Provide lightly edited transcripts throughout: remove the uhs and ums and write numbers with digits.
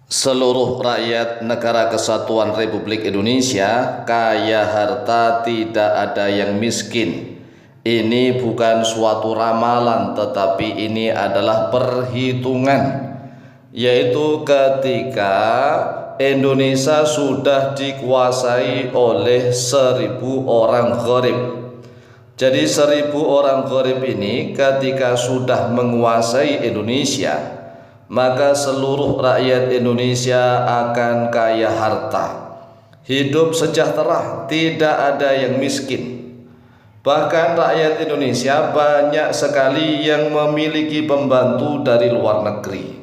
Seluruh rakyat Negara Kesatuan Republik Indonesia kaya harta, tidak ada yang miskin. Ini bukan suatu ramalan, tetapi ini adalah perhitungan, yaitu ketika Indonesia sudah dikuasai oleh 1.000 orang gharib. Jadi 1.000 orang gharib ini ketika sudah menguasai Indonesia, maka seluruh rakyat Indonesia akan kaya harta, hidup sejahtera, tidak ada yang miskin. Bahkan rakyat Indonesia banyak sekali yang memiliki pembantu dari luar negeri.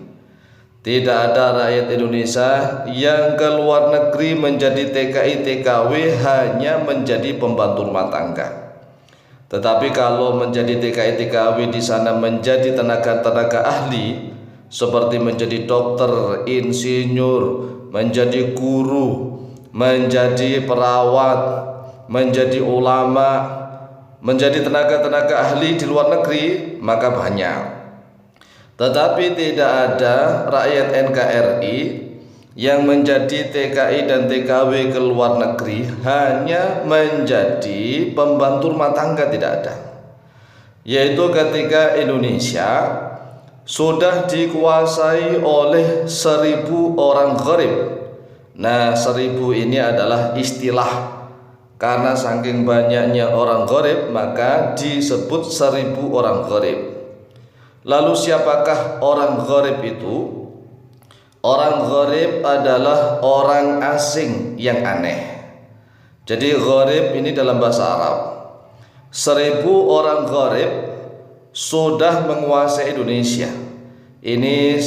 Tidak ada rakyat Indonesia yang ke luar negeri menjadi TKI TKW hanya menjadi pembantu rumah tangga. Tetapi kalau menjadi TKI TKW di sana menjadi tenaga ahli, seperti menjadi dokter, insinyur, menjadi guru, menjadi perawat, menjadi ulama, menjadi tenaga ahli di luar negeri, maka banyak. Tetapi tidak ada rakyat NKRI yang menjadi TKI dan TKW ke luar negeri hanya menjadi pembantu rumah tangga, tidak ada. Yaitu ketika Indonesia sudah dikuasai oleh 1.000 orang gharib. Nah, 1.000 ini adalah istilah, karena saking banyaknya orang gharib maka disebut 1.000 orang gharib. Lalu siapakah orang gharib itu? Orang gharib adalah orang asing yang aneh. Jadi gharib ini dalam bahasa Arab, 1.000 orang gharib sudah menguasai Indonesia. Ini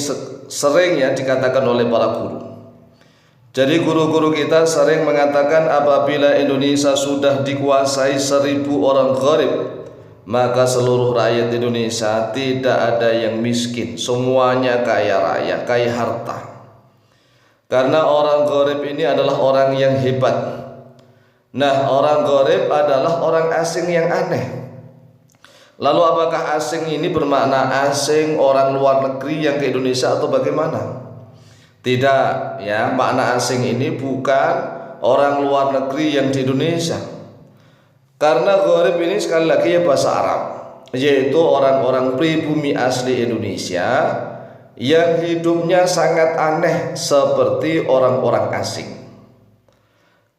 sering ya dikatakan oleh para guru. Jadi guru-guru kita sering mengatakan apabila Indonesia sudah dikuasai 1.000 orang gharib, maka seluruh rakyat Indonesia tidak ada yang miskin, semuanya kaya raya, kaya harta. Karena orang gharib ini adalah orang yang hebat. Nah, orang gharib adalah orang asing yang aneh. Lalu apakah asing ini bermakna asing orang luar negeri yang ke Indonesia atau bagaimana? Tidak ya, makna asing ini bukan orang luar negeri yang di Indonesia. Karena gharib ini sekali lagi ya bahasa Arab, yaitu orang-orang pribumi asli Indonesia yang hidupnya sangat aneh seperti orang-orang asing.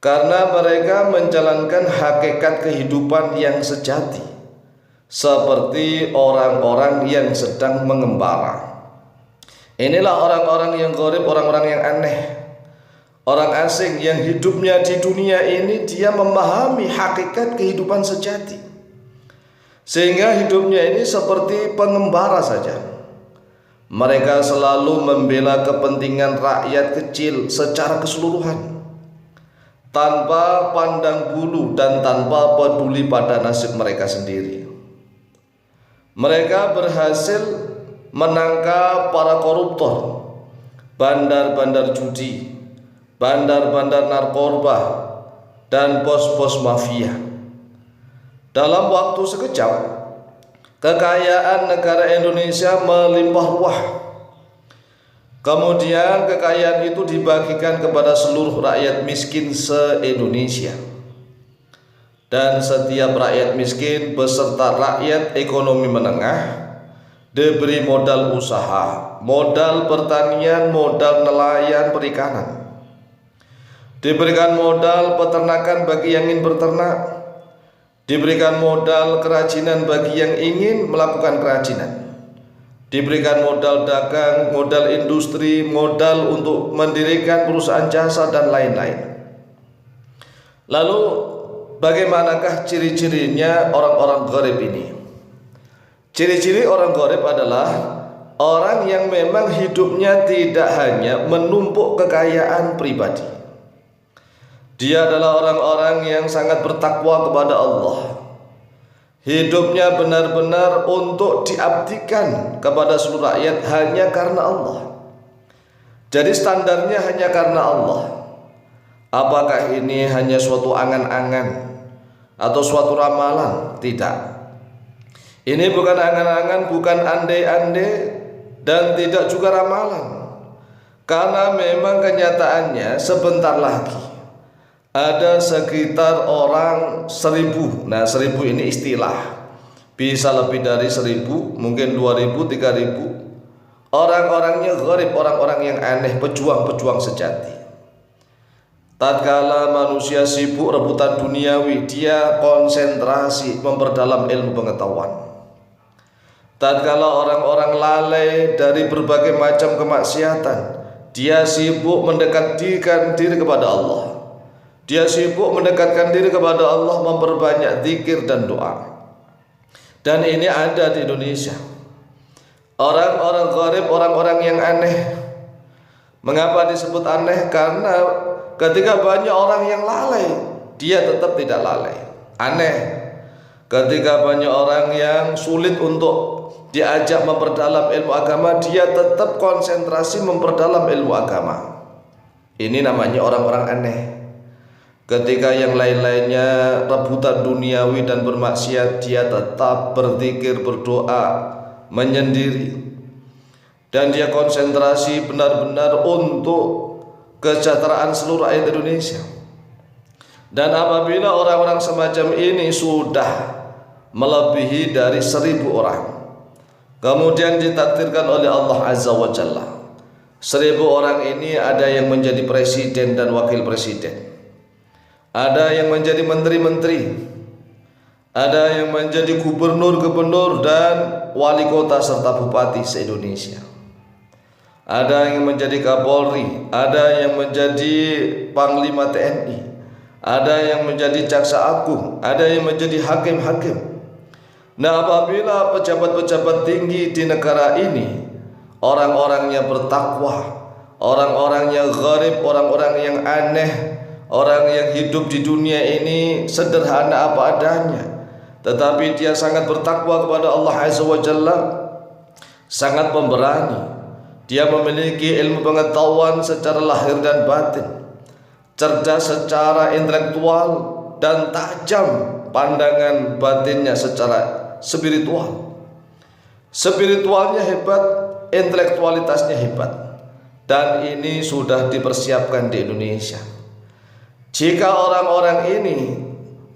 Karena mereka menjalankan hakikat kehidupan yang sejati, seperti orang-orang yang sedang mengembara. Inilah orang-orang yang gharib, orang-orang yang aneh, orang asing yang hidupnya di dunia ini dia memahami hakikat kehidupan sejati, sehingga hidupnya ini seperti pengembara saja. Mereka selalu membela kepentingan rakyat kecil secara keseluruhan, tanpa pandang bulu dan tanpa peduli pada nasib mereka sendiri. Mereka berhasil menangkap para koruptor, bandar-bandar judi, bandar-bandar narkoba, dan bos-bos mafia. Dalam waktu sekejap, kekayaan negara Indonesia melimpah ruah. Kemudian kekayaan itu dibagikan kepada seluruh rakyat miskin se-Indonesia. Dan setiap rakyat miskin beserta rakyat ekonomi menengah diberi modal usaha, modal pertanian, modal nelayan perikanan. Diberikan modal peternakan bagi yang ingin berternak, diberikan modal kerajinan bagi yang ingin melakukan kerajinan, diberikan modal dagang, modal industri, modal untuk mendirikan perusahaan jasa dan lain-lain. Lalu bagaimanakah ciri-cirinya orang-orang gharib ini? Ciri-ciri orang gharib adalah orang yang memang hidupnya tidak hanya menumpuk kekayaan pribadi. Dia adalah orang-orang yang sangat bertakwa kepada Allah. Hidupnya benar-benar untuk diabdikan kepada seluruh rakyat hanya karena Allah. Jadi standarnya hanya karena Allah. Apakah ini hanya suatu angan-angan atau suatu ramalan? Tidak. Ini bukan angan-angan, bukan andai-andai, dan tidak juga ramalan. Karena memang kenyataannya sebentar lagi ada sekitar orang 1000. Nah, 1000 ini istilah, bisa lebih dari 1000, mungkin 2000, 3000. Orang-orangnya gharib, orang-orang yang aneh, pejuang-pejuang sejati. Tatkala manusia sibuk rebutan duniawi, dia konsentrasi memperdalam ilmu pengetahuan. Tatkala orang-orang lalai dari berbagai macam kemaksiatan, dia sibuk mendekatkan diri kepada Allah. Dia sibuk mendekatkan diri kepada Allah, memperbanyak zikir dan doa. Dan ini ada di Indonesia. Orang-orang gharib, orang-orang yang aneh. Mengapa disebut aneh? Karena ketika banyak orang yang lalai, dia tetap tidak lalai. Aneh ketika banyak orang yang sulit untuk diajak memperdalam ilmu agama, dia tetap konsentrasi memperdalam ilmu agama. Ini namanya orang-orang aneh. Ketika yang lain-lainnya rebutan duniawi dan bermaksiat, dia tetap berzikir, berdoa, menyendiri, dan dia konsentrasi benar-benar untuk kesejahteraan seluruh rakyat Indonesia. Dan apabila orang-orang semacam ini sudah melebihi dari 1000 orang, kemudian ditakdirkan oleh Allah Azza wa Jalla, 1000 orang ini ada yang menjadi presiden dan wakil presiden, ada yang menjadi menteri-menteri, ada yang menjadi gubernur-gubernur dan wali kota serta bupati se-Indonesia, ada yang menjadi Kapolri, ada yang menjadi Panglima TNI, ada yang menjadi Jaksa Agung, ada yang menjadi hakim-hakim. Nah, apabila pejabat-pejabat tinggi di negara ini orang-orangnya bertakwa, orang-orangnya gharib, orang-orang yang aneh, orang yang hidup di dunia ini sederhana apa adanya, tetapi dia sangat bertakwa kepada Allah Azza wa Jalla, sangat pemberani, dia memiliki ilmu pengetahuan secara lahir dan batin, cerdas secara intelektual, dan tajam pandangan batinnya secara spiritual. Spiritualnya hebat, intelektualitasnya hebat, dan ini sudah dipersiapkan di Indonesia. Jika orang-orang ini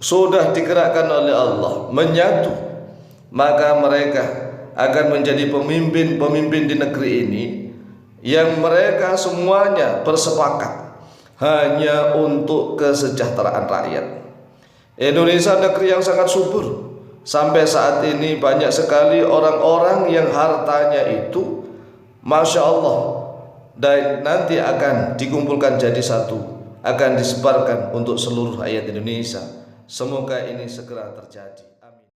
sudah digerakkan oleh Allah menyatu, maka mereka akan menjadi pemimpin-pemimpin di negeri ini yang mereka semuanya bersepakat hanya untuk kesejahteraan rakyat. Indonesia negeri yang sangat subur. Sampai saat ini banyak sekali orang-orang yang hartanya itu Masya Allah, dan nanti akan dikumpulkan jadi satu, akan disebarkan untuk seluruh rakyat Indonesia. Semoga ini segera terjadi.